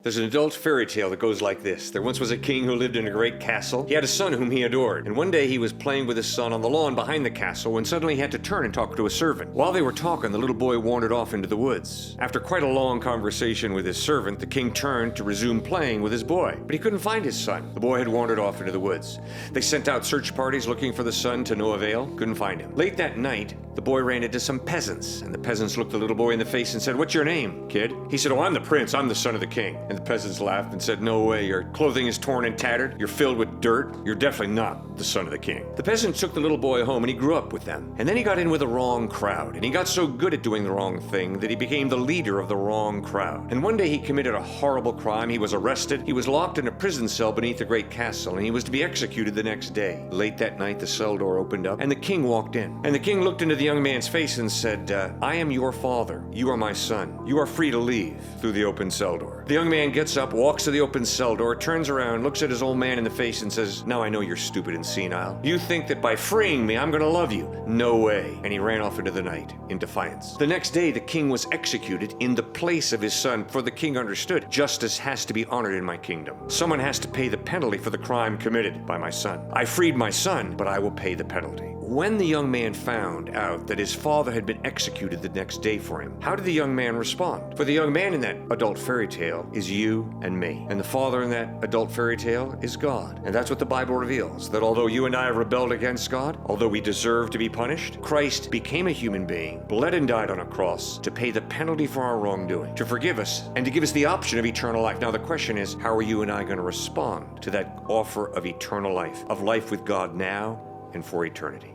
There's an adult fairy tale that goes like this. There once was a king who lived in a great castle. He had a son whom he adored, and one day he was playing with his son on the lawn behind the castle when suddenly he had to turn and talk to a servant. While they were talking, the little boy wandered off into the woods. After quite a long conversation with his servant, the king turned to resume playing with his boy, but he couldn't find his son. The boy had wandered off into the woods. They sent out search parties looking for the son to no avail. Couldn't find him. Late that night, the boy ran into some peasants, and the peasants looked the little boy in the face and said, "What's your name, kid?" He said, "Oh, I'm the prince. I'm the son of the king." And the peasants laughed and said, "No way. Your clothing is torn and tattered. You're filled with dirt. You're definitely not the son of the king." The peasants took the little boy home, and he grew up with them. And then he got in with the wrong crowd, and he got so good at doing the wrong thing that he became the leader of the wrong crowd. And one day he committed a horrible crime. He was arrested. He was locked in a prison cell beneath a great castle, and he was to be executed the next day. Late that night, the cell door opened up, and the king walked in. And the king looked into the young man's face and said, "I am your father. You are my son. You are free to leave," through the open cell door. The young man gets up, walks to the open cell door, turns around, looks at his old man in the face and says, "Now I know you're stupid and senile. You think that by freeing me, I'm going to love you. No way." And he ran off into the night in defiance. The next day, the king was executed in the place of his son, for the king understood justice has to be honored in my kingdom. Someone has to pay the penalty for the crime committed by my son. I freed my son, but I will pay the penalty. When the young man found out that his father had been executed the next day for him, how did the young man respond? For the young man in that adult fairy tale is you and me. And the father in that adult fairy tale is God. And that's what the Bible reveals, that although you and I have rebelled against God, although we deserve to be punished, Christ became a human being, bled and died on a cross to pay the penalty for our wrongdoing, to forgive us, and to give us the option of eternal life. Now the question is, how are you and I going to respond to that offer of eternal life, of life with God now and for eternity?